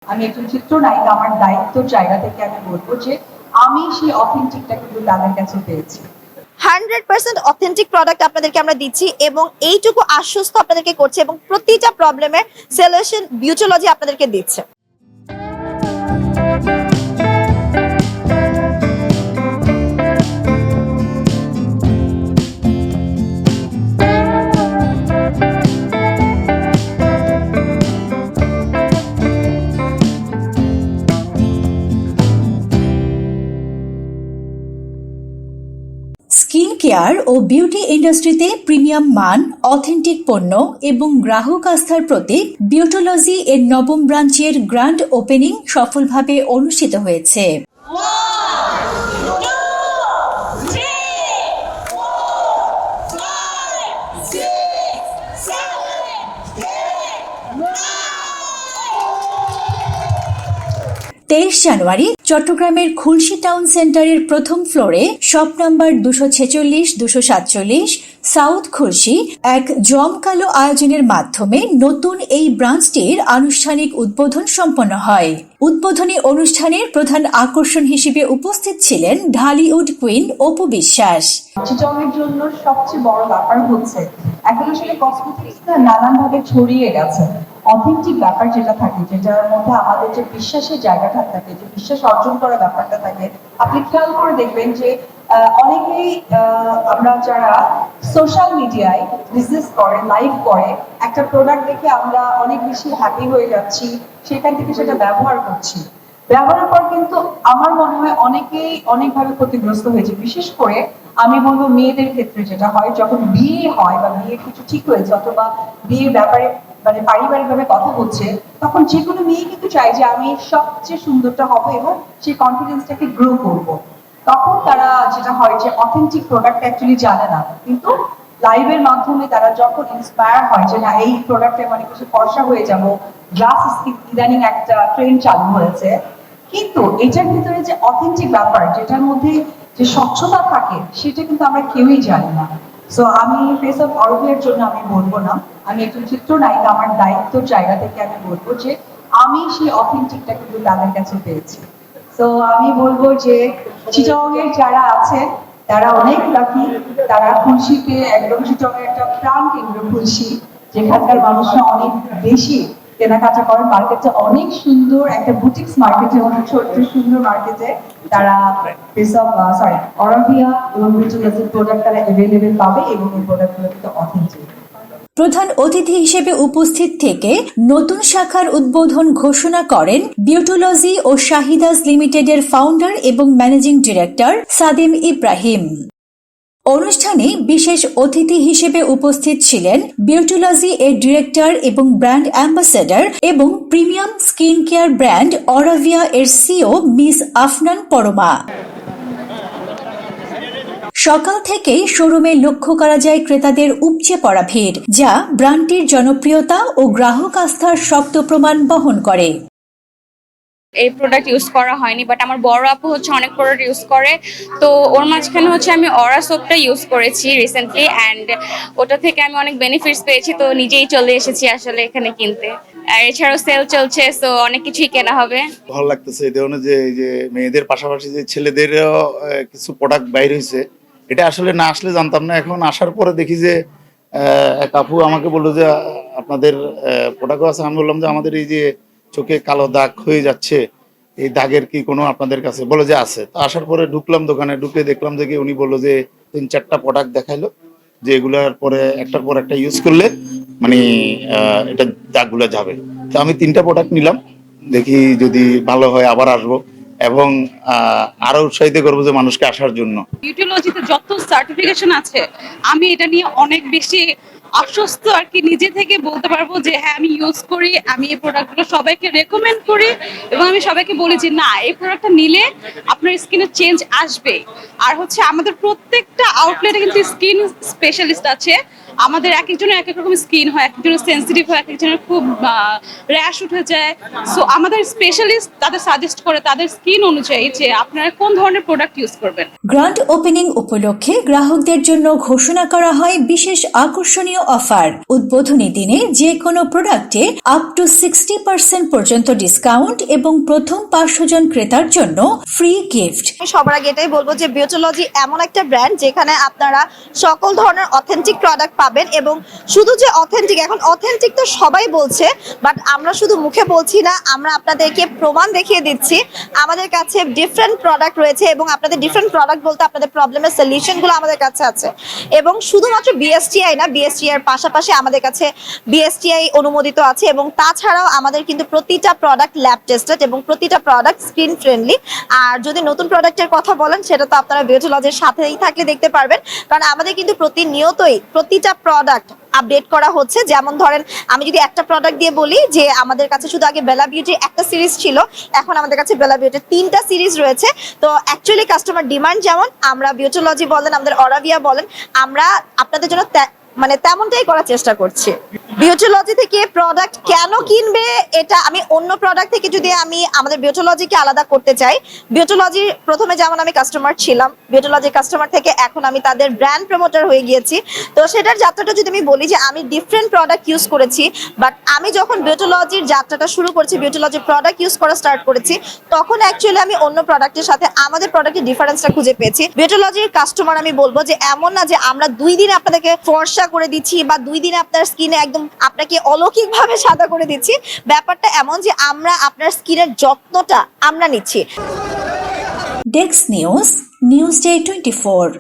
আমি একজন চিত্রনায়িকা, আমার দায়িত্বের জায়গা থেকে আমি বলবো যে আমি সেই অথেন্টিকটা কিন্তু তাদের কাছে পেয়েছি। 100% অথেন্টিক প্রোডাক্ট আপনাদেরকে আমরা দিচ্ছি এবং এইটুকু আশ্বস্ত আপনাদেরকে করছে এবং প্রতিটা প্রবলেমের সলিউশন বিউটোলজি আপনাদেরকে দিচ্ছে। স্কিন কেয়ার ও বিউটি ইন্ডাস্ট্রিতে প্রিমিয়াম মান, অথেন্টিক পণ্য এবং গ্রাহক আস্থার প্রতীক বিউটোলজি এর নবম ব্রাঞ্চের গ্র্যান্ড ওপেনিং সফলভাবে অনুষ্ঠিত হয়েছে। জানুয়ারি চট্টগ্রামের খুলশী টাউন সেন্টারের প্রথম ফ্লোরে শপ নাম্বার 246-247 সাউথ খুলশী এক জমকালো আয়োজনের মাধ্যমে নতুন এই ব্রাঞ্চটির আনুষ্ঠানিক উদ্বোধন সম্পন্ন হয়। উদ্বোধনী অনুষ্ঠানের প্রধান আকর্ষণ হিসেবে উপস্থিত ছিলেন ঢালিউড কুইন অপু বিশ্বাস। চিটংয়ের জন্য সবচেয়ে বড় ব্যাপার হচ্ছে এখন আসলে কসমেটিক্সটা নানানভাবে ছড়িয়ে গেছে। অথেন্টিক ব্যাপার যেটা থাকে, যেটার মধ্যে আমাদের যে বিশ্বাসের জায়গাটা থাকে, যে বিশ্বাস অর্জন করার ব্যাপারটা থাকে, আপনি খেয়াল করে দেখবেন যে অনেকেই আমরা যারা সোশ্যাল মিডিয়ায় বিজনেস করে, লাইভ করে, একটা প্রোডাক্ট দেখে আমরা অনেক বেশি হ্যাপি হয়ে যাচ্ছি, সেখান থেকে সেটা ব্যবহার করছি। ব্যবহারের পর কিন্তু আমার মনে হয় অনেকেই অনেকভাবে ক্ষতিগ্রস্ত হয়েছে। বিশেষ করে আমি বলবো মেয়েদের ক্ষেত্রে যেটা হয়, যখন বিয়ে হয় বা বিয়ের কিছু ঠিক হয়েছে অথবা বিয়ের ব্যাপারে মানে পারিবারিকভাবে কথা হচ্ছে, তখন যে কোনো মেয়ে কিন্তু চায় যে আমি সবচেয়ে সুন্দরটা হবো এবং সেই কনফিডেন্সটাকে গ্রো করবো। তখন তারা যেটা হয় যে অথেন্টিক প্রোডাক্ট অ্যাকচুয়ালি জানে না, কিন্তু লাইভের মাধ্যমে তারা যখন ইন্সপায়ার হয় যে না এই প্রোডাক্টে মানে কিছু ফর্সা হয়ে যাব, গ্লাস স্কিন ইদানিং একটা ট্রেন্ড চালু হয়েছে, কিন্তু এটার ভিতরে যে অথেন্টিক ব্যাপার, যেটার মধ্যে যে স্বচ্ছতা থাকে, সেটা কিন্তু আমরা কেউই জানি না। সো আমি ফেস অফ অরবিয়ার জন্য আমি বলবো না, আমি একজন চিত্রনায়িকা, আমার দায়িত্বের জায়গা থেকে আমি বলবো যে আমি সেই অথেন্টিকটা কিন্তু তাদের কাছে পেয়েছি। তো আমি বলবো যে চিটংয়ের যারা আছে তারা অনেক লাকি, তারা খুলশীতে একদম চিটংয়ের একটা প্রাণ কেন্দ্র খুলশী, যেখানকার মানুষরা অনেক বেশি কেনাকাটা করেন। মার্কেটটা অনেক সুন্দর, একটা বুটিক্স মার্কেটের মধ্যে ছোট্ট সুন্দর মার্কেটে তারা অরবিয়া এবং বিউটোলজির প্রোডাক্ট তারা অ্যাভেলেবেল পাবে এবং এই প্রোডাক্টগুলো কিন্তু অথেন্টিক। প্রধান অতিথি হিসেবে উপস্থিত থেকে নতুন শাখার উদ্বোধন ঘোষণা করেন বিউটোলজি ও শাহিদাস লিমিটেডের ফাউন্ডার এবং ম্যানেজিং ডিরেক্টর সাদেম ইব্রাহিম। অনুষ্ঠানে বিশেষ অতিথি হিসেবে উপস্থিত ছিলেন বিউটোলজি এর ডিরেক্টর এবং ব্র্যান্ড অ্যাম্বাসেডর এবং প্রিমিয়াম স্কিন কেয়ার ব্র্যান্ড অরবিয়া এর সিও মিস আফনান পরমা। সকাল থেকেই শোরুমে লক্ষ্য করা যায় ক্রেতাদের উপচে পড়া ভিড়, যা ব্র্যান্ডটির জনপ্রিয়তা ও গ্রাহক আস্থার শক্ত প্রমাণ বহন করে। এই প্রোডাক্ট ইউজ করা হয়নি, বাট আমার বড় আপু হচ্ছে অনেক প্রোডাক্ট ইউজ করে, তো ওর মাঝখানে হচ্ছে আমি অরা সোপটা ইউজ করেছি রিসেন্টলি, অ্যান্ড ওটা থেকে আমি অনেক বেনিফিটস পেয়েছি, তো নিজেই চলে এসেছি আসলে এখানে কিনতে। আর এছাড়াও সেল চলছে, তো অনেক কিছুই কেনা হবে। ভালো লাগতেছে এই ধরনের যে এই যে মেয়েদের পাশাপাশি যে ছেলেদেরও কিছু প্রোডাক্ট বাইর হয়েছে, এটা আসলে না আসলে জানতাম না। এখন আসার পরে দেখি যে এক আপু আমাকে বললো যে আপনাদের প্রোডাক্ট আছে। আমি বললাম যে আমাদের এই যে চোখে কালো দাগ হয়ে যাচ্ছে, এই দাগের কি কোনো আপনাদের কাছে, বলে যে আছে। তো আসার পরে ঢুকলাম দোকানে, ঢুকে দেখলাম যে উনি বললো যে 3-4টা প্রোডাক্ট দেখাইলো, যে এগুলার পরে একটার পর একটা ইউজ করলে মানে এটা দাগগুলো যাবে। তো আমি 3টা প্রোডাক্ট নিলাম, দেখি যদি ভালো হয় আবার আসবো এবং আরো উৎসাহিত করবো যে মানুষকে আসার জন্য। বিউটোলজিতে যত সার্টিফিকেশন আছে, আমি এটা নিয়ে অনেক বেশি আশ্বস্ত আর কি, নিজে থেকে বলতে পারবো যে হ্যাঁ আমি ইউজ করি, আমি এই প্রোডাক্টগুলো সবাইকে রেকমেন্ড করি এবং আমি সবাইকে বলি যে না এই প্রোডাক্টটা নিলে আপনার স্কিনে চেঞ্জ আসবে। আর হচ্ছে আমাদের প্রত্যেকটা আউটলেটে কিন্তু স্কিন স্পেশালিস্ট আছে, আমাদের এক একজনের এক এক রকম স্কিন হয়, এক একজনের সেন্সিটিভ হয়, এক একজনের খুব র্যাশ উঠে যায়। সো আমাদের স্পেশালিস্ট তাদের সাজেস্ট করে তাদের স্কিন অনুযায়ী যে আপনারা কোন ধরনের প্রোডাক্ট ইউজ করবেন। গ্র্যান্ড ওপেনিং উপলক্ষে গ্রাহকদের জন্য ঘোষণা করা হয় বিশেষ আকর্ষণীয় অফার। উদ্বোধনী দিনে যে কোনো প্রোডাক্টে আপ টু 60% পর্যন্ত ডিসকাউন্ট এবং প্রথম 500 জন ক্রেতার জন্য ফ্রি গিফট। আমি সবার আগে এটাই বলবো যে বিউটোলজি এমন একটা ব্র্যান্ড যেখানে আপনারা সকল ধরনের অথেন্টিক প্রোডাক্ট পাবেন, এবং শুধু যে অথেন্টিক, এখন অথেন্টিক তো সবাই বলছে, বাট আমরা শুধু মুখে বলছি না, আমরা আপনাদেরকে প্রমাণ দেখিয়ে দিচ্ছি। আমাদের কাছে ডিফারেন্ট প্রোডাক্ট রয়েছে এবং আপনাদের ডিফারেন্ট প্রোডাক্ট বলতে আপনাদের প্রবলেমের সলিউশনগুলো আমাদের কাছে আছে। এবং শুধুমাত্র বিএসটিআই না, বিএসটিআই এর পাশাপাশি আমাদের কাছে বিএসটিআই অনুমোদিত আছে, এবং তাছাড়াও আমাদের কিন্তু প্রতিটা প্রোডাক্ট ল্যাব টেস্টেড এবং প্রতিটা প্রোডাক্ট স্ক্রিন ফ্রেন্ডলি। আর যদি নতুন প্রোডাক্টের কথা বলেন সেটা তো আপনারা বিউটোলজির সাথেই থাকলে দেখতে পারবেন, কারণ আমাদের কিন্তু প্রতিনিয়তই প্রতিটা প্রোডাক্ট আপডেট করা হচ্ছে। যেমন ধরেন আমি যদি একটা প্রোডাক্ট দিয়ে বলি যে আমাদের কাছে শুধু আগে বেলা বিউটির একটা সিরিজ ছিল, এখন আমাদের কাছে বেলা বিউটির 3টা সিরিজ রয়েছে। তো অ্যাকচুয়ালি কাস্টমার ডিমান্ড যেমন, আমরা বিউটোলজি বলেন, আমাদের অরাভিয়া বলেন, আমরা আপনাদের জন্য তেমনটাই করার চেষ্টা করছি। বিউটোলজি থেকে প্রোডাক্ট কেন কিনবে, এটা আমি অন্য প্রোডাক্ট থেকে যদি আমি আমাদের বিউটোলজিকে আলাদা করতে চাই, বিউটোলজি প্রথমে যেমন আমি কাস্টমার ছিলাম, বিউটোলজি কাস্টমার থেকে এখন আমি তাদের ব্র্যান্ড প্রমোটার হয়ে গিয়েছি। তো সেটার যাত্রাটা যদি আমি বলি যে আমি ডিফারেন্ট প্রোডাক্ট ইউজ করেছি, বাট আমি যখন বিউটোলজির যাত্রাটা শুরু করেছি, বিউটোলজির প্রোডাক্ট ইউজ করা স্টার্ট করেছি, তখন অ্যাকচুয়ালি আমি অন্য প্রোডাক্টের সাথে আমাদের প্রোডাক্টের ডিফারেন্সটা খুঁজে পেয়েছি। বিউটোলজির কাস্টমার আমি বলবো যে এমন না যে আমরা 2 দিনে আপনাদেরকে ফর্সা করে দিচ্ছি বা 2 দিনে আপনার স্কিনে একদম আপনাকে অলৌকিকভাবে সাদা করে দিচ্ছি। ব্যাপারটা এমন যে আমরা আপনার স্কিনের যত্নটা আমরা নিচ্ছি। Desk news, news day 24।